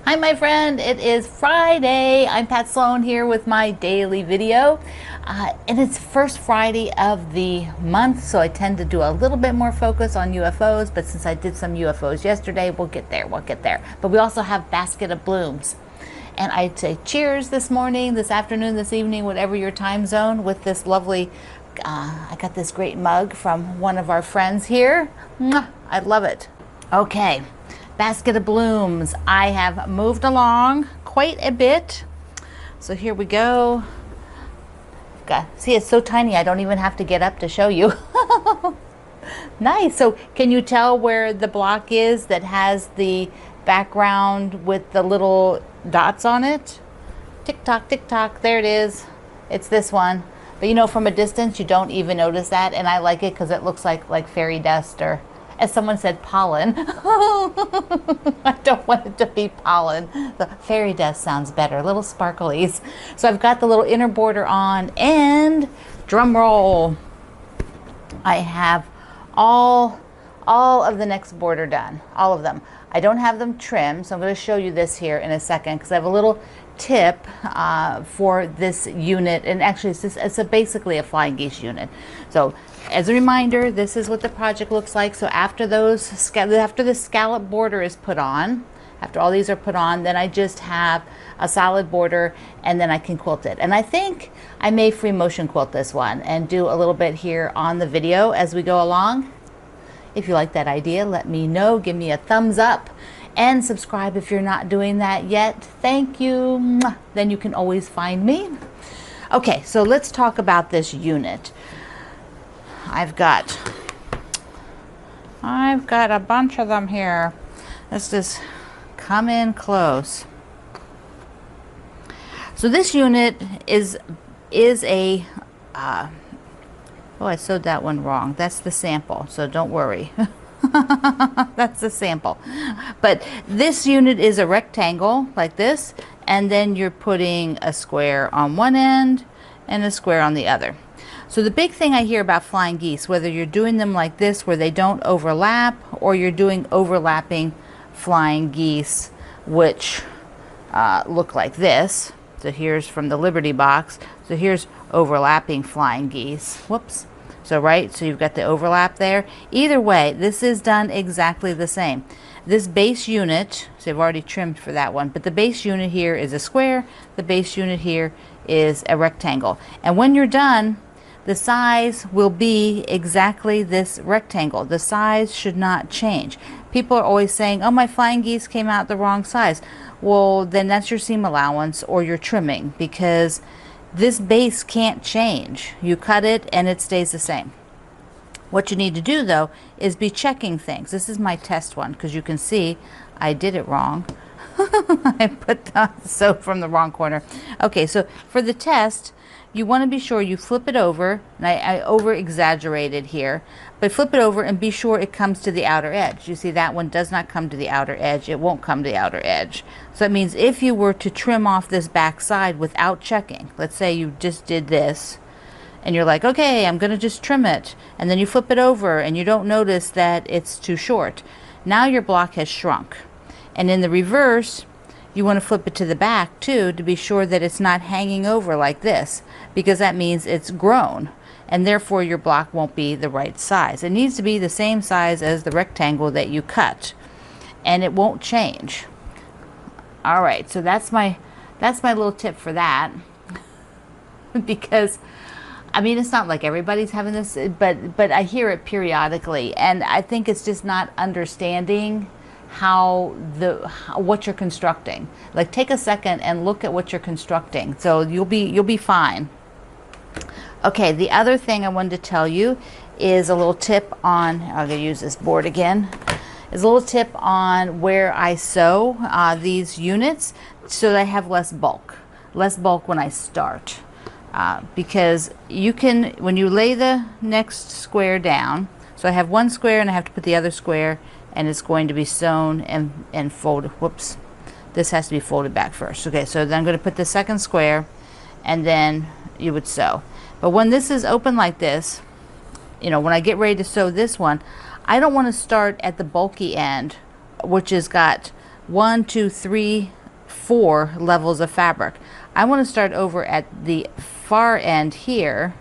Hi my friend, it is Friday. I'm Pat Sloan here with my daily video. And it's first Friday of the month, so I tend to do a little bit more focus on UFOs, but since I did some UFOs yesterday, we'll get there. But we also have Basket of Blooms. And I'd say cheers this morning, this afternoon, this evening, whatever your time zone, with this lovely, I got this great mug from one of our friends here. Mwah, I love it. Okay. Basket of Blooms. I have moved along quite a bit. So here we go. See, it's so tiny I don't even have to get up to show you. Nice. So can you tell where the block is that has the background with the little dots on it? Tick tock, there it is. It's this one. But you know, from a distance you don't even notice that, and I like it because it looks like fairy dust, or as someone said, pollen. I don't want it to be pollen. The fairy dust sounds better, little sparklies. So I've got the little inner border on, and drum roll, I have all of the next border done, all of them. I don't have them trimmed, so I'm going to show you this here in a second because I have a little tip for this unit, and actually it's basically a flying geese unit. So as a reminder, this is what the project looks like. So after the scallop border is put on, after all these are put on, then I just have a solid border, and then I can quilt it. And I think I may free motion quilt this one and do a little bit here on the video as we go along. If you like that idea, let me know. Give me a thumbs up and subscribe if you're not doing that yet. Thank you. Then you can always find me. Okay, so let's talk about this unit. I've got a bunch of them here. Let's just come in close. So this unit is a oh, I sewed that one wrong. That's the sample, so don't worry. That's the sample. But this unit is a rectangle like this, and then you're putting a square on one end and a square on the other. So the big thing I hear about flying geese, whether you're doing them like this where they don't overlap, or you're doing overlapping flying geese which look like this. So here's from the Liberty box. So here's overlapping flying geese. Whoops. So right, so you've got the overlap there. Either way, this is done exactly the same. This base unit, so I've already trimmed for that one, but the base unit here is a square, the base unit here is a rectangle. And when you're done, the size will be exactly this rectangle. The size should not change. People are always saying, oh, my flying geese came out the wrong size. Well, then that's your seam allowance or your trimming, because this base can't change. You cut it and it stays the same. What you need to do though is be checking things. This is my test one because you can see I did it wrong. I put the sew from the wrong corner. Okay, so for the test, you want to be sure you flip it over, and I over exaggerated here, but flip it over and be sure it comes to the outer edge. You see that one does not come to the outer edge. It won't come to the outer edge. So that means if you were to trim off this back side without checking, let's say you just did this and you're like, okay, I'm gonna just trim it, and then you flip it over and you don't notice that it's too short. Now your block has shrunk. And in the reverse, you want to flip it to the back too to be sure that it's not hanging over like this, because that means it's grown, and therefore your block won't be the right size. It needs to be the same size as the rectangle that you cut, and it won't change. All right, so that's my little tip for that. Because I mean, it's not like everybody's having this, but I hear it periodically, and I think it's just not understanding what you're constructing. Like, take a second and look at what you're constructing, so you'll be fine. Okay, the other thing I wanted to tell you is a little tip on, I'm going to use this board again, is a little tip on where I sew these units so that I have less bulk when I start. Because you can, when you lay the next square down, so I have one square and I have to put the other square, and it's going to be sewn and folded. Whoops, this has to be folded back first. Okay, so then I'm going to put the second square, and then you would sew. But when this is open like this, you know, when I get ready to sew this one, I don't want to start at the bulky end, which has got 1, 2, 3, 4 levels of fabric. I want to start over at the far end here,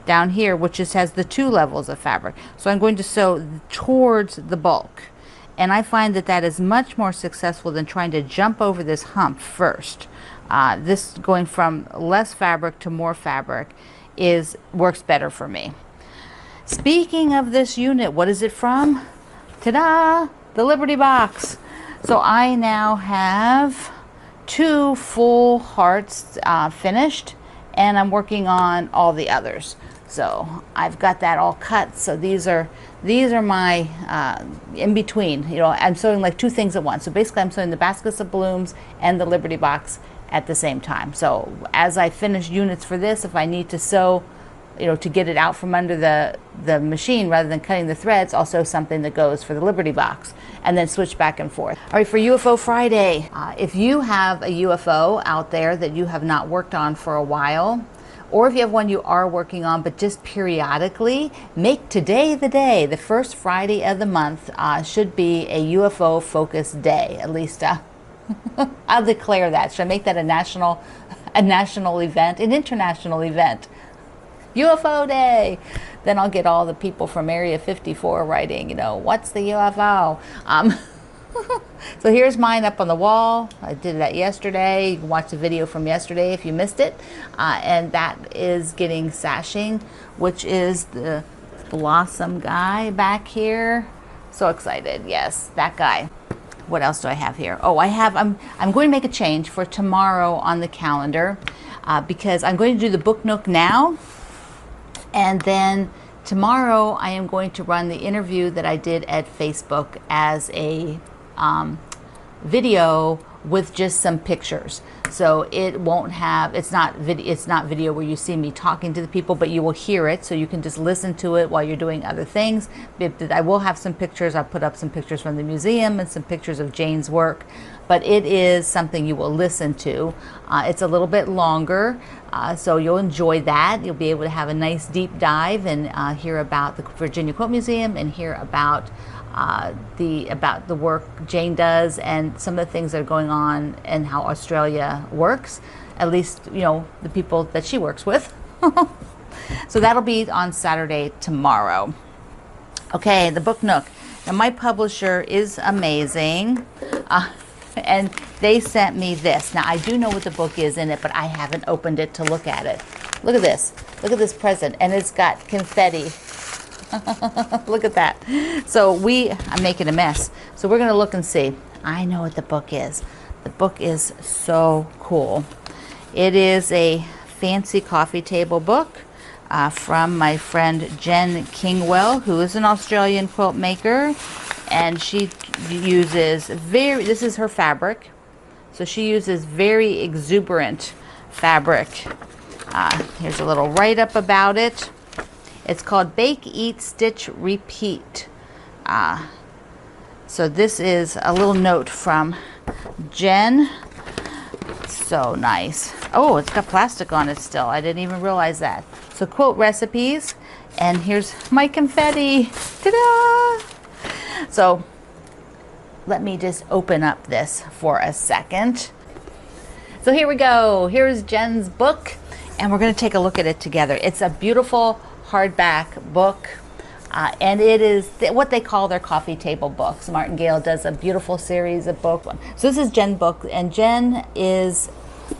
down here, which just has the 2 levels of fabric. So I'm going to sew towards the bulk. And I find that that is much more successful than trying to jump over this hump first. This going from less fabric to more fabric works better for me. Speaking of this unit, what is it from? Ta-da! The Liberty Box. So I now have 2 full hearts finished, and I'm working on all the others. So I've got that all cut. So these are my in between. You know, I'm sewing like 2 things at once. So basically I'm sewing the baskets of blooms and the Liberty Box at the same time. So as I finish units for this, if I need to sew, you know, to get it out from under the machine rather than cutting the threads, I'll sew something that goes for the Liberty Box and then switch back and forth. All right, for UFO Friday, if you have a UFO out there that you have not worked on for a while, or if you have one you are working on but just periodically, make today the day. The first Friday of the month should be a UFO focused day. At least I'll declare that. Should I make that a national event, an international event? UFO Day. Then I'll get all the people from Area 54 writing, you know, what's the UFO? So here's mine up on the wall. I did that yesterday. You can watch the video from yesterday if you missed it. And that is getting sashing, which is the blossom guy back here. So excited. Yes, that guy. What else do I have here? Oh, I'm going to make a change for tomorrow on the calendar because I'm going to do the Book Nook now. And then tomorrow I am going to run the interview that I did at Facebook as a video with just some pictures. So it won't have, it's not video where you see me talking to the people, but you will hear it, so you can just listen to it while you're doing other things. I will have some pictures. I'll put up some pictures from the museum and some pictures of Jane's work, but it is something you will listen to. It's a little bit longer, so you'll enjoy that. You'll be able to have a nice deep dive and hear about the Virginia Quilt Museum and hear about the work Jane does and some of the things that are going on and how Australia works, at least, you know, the people that she works with. So that'll be on Saturday tomorrow. Okay, the Book Nook. Now my publisher is amazing, and they sent me this. Now I do know what the book is in it, but I haven't opened it to look at it. Look at this. Look at this present, and it's got confetti. Look at that. So I'm making a mess. So we're going to look and see. I know what the book is. The book is so cool. It is a fancy coffee table book from my friend Jen Kingwell, who is an Australian quilt maker. And she uses this is her fabric. So she uses very exuberant fabric. Here's a little write-up about it. It's called Bake, Eat, Stitch, Repeat. So this is a little note from Jen. So nice. Oh, it's got plastic on it still. I didn't even realize that. So quilt recipes, and here's my confetti. Ta-da! So let me just open up this for a second. So here we go. Here's Jen's book, and we're going to take a look at it together. It's a beautiful hardback book, and it is what they call their coffee table books. Martingale does a beautiful series of books. So this is Jen's book, and Jen is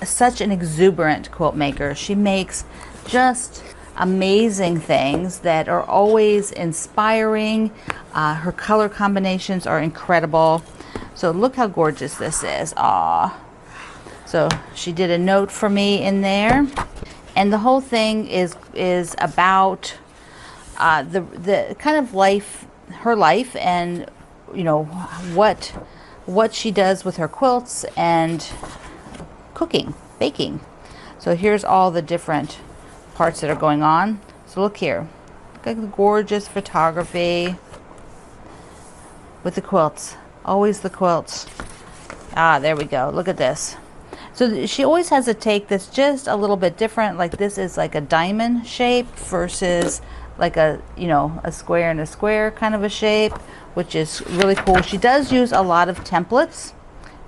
such an exuberant quilt maker. She makes just amazing things that are always inspiring. Her color combinations are incredible. So look how gorgeous this is. Aw. So she did a note for me in there. And the whole thing is about the kind of life, her life, and you know what she does with her quilts and cooking, baking. So here's all the different parts that are going on. So look here, look at the gorgeous photography with the quilts. Always the quilts. There we go. Look at this. So she always has a take that's just a little bit different. Like this is like a diamond shape versus like a, you know, a square and a square kind of a shape, which is really cool. She does use a lot of templates.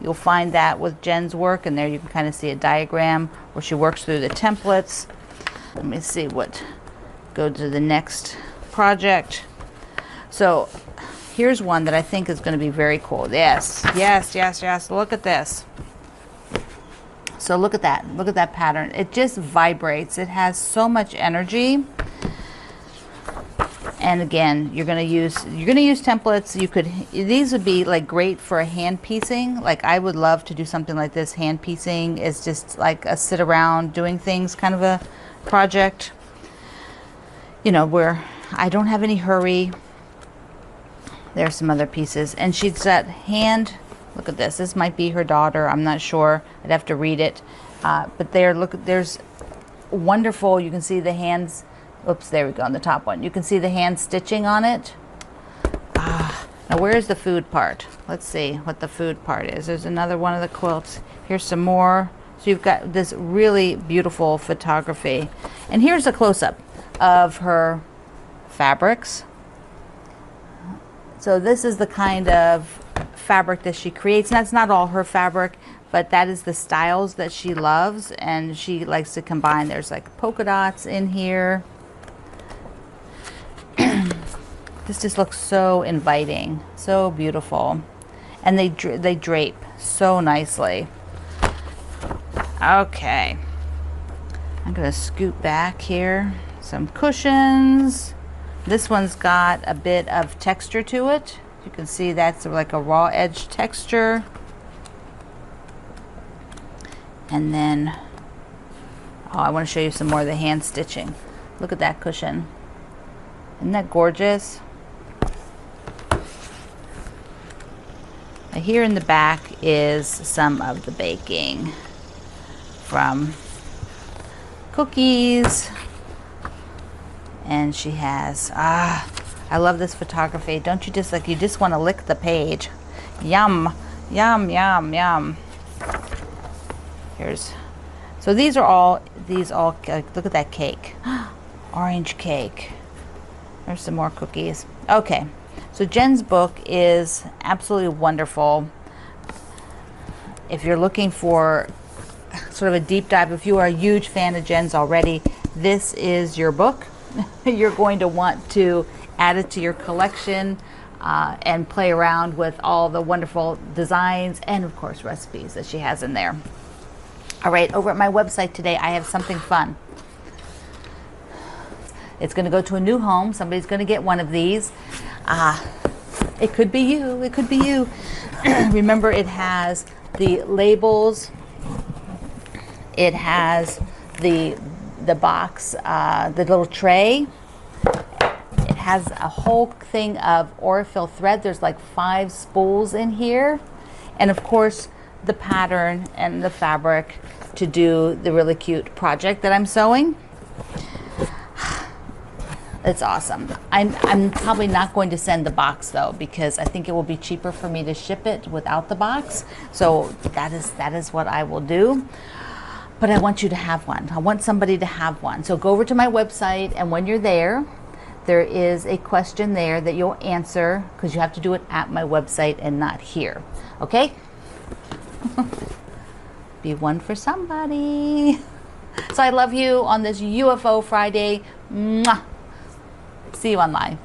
You'll find that with Jen's work, and there you can kind of see a diagram where she works through the templates. Let me see what, go to the next project. So here's one that I think is going to be very cool. Yes, yes, yes, yes. Look at this. So look at that. Look at that pattern. It just vibrates. It has so much energy. And again, you're going to use templates. You could, these would be like great for a hand piecing. Like I would love to do something like this. Hand piecing is just like a sit around doing things kind of a project, you know, where I don't have any hurry. There's some other pieces, and she's got hand, look at this. This might be her daughter. I'm not sure. I'd have to read it. But there, look, there's wonderful. You can see the hands. Oops, there we go on the top one. You can see the hand stitching on it. Now where's the food part? Let's see what the food part is. There's another one of the quilts. Here's some more. So you've got this really beautiful photography. And here's a close-up of her fabrics. So this is the kind of fabric that she creates. And that's not all her fabric, but that is the styles that she loves, and she likes to combine. There's like polka dots in here. This just looks so inviting, so beautiful. And they drape so nicely. Okay, I'm gonna scoot back here. Some cushions. This one's got a bit of texture to it. You can see that's like a raw edge texture. And then, oh, I want to show you some more of the hand stitching. Look at that cushion. Isn't that gorgeous? Now here in the back is some of the baking from cookies. And she has, I love this photography. Don't you just, like, you just want to lick the page. Yum, yum, yum, yum. Here's, so these all, look at that cake. Orange cake. There's some more cookies. Okay, so Jen's book is absolutely wonderful. If you're looking for sort of a deep dive, if you are a huge fan of Jen's already, this is your book. You're going to want to add it to your collection and play around with all the wonderful designs and of course recipes that she has in there. All right, over at my website today, I have something fun. It's going to go to a new home. Somebody's going to get one of these. It could be you. It could be you. Remember, it has the labels. It has the box, the little tray. It has a whole thing of Aurifil thread. There's like 5 spools in here. And of course, the pattern and the fabric to do the really cute project that I'm sewing. It's awesome. I'm probably not going to send the box though, because I think it will be cheaper for me to ship it without the box. So that is what I will do. But I want you to have one. I want somebody to have one. So go over to my website, and when you're there, there is a question there that you'll answer, because you have to do it at my website and not here. Okay? Be one for somebody. So I love you on this UFO Friday. Mwah. See you online.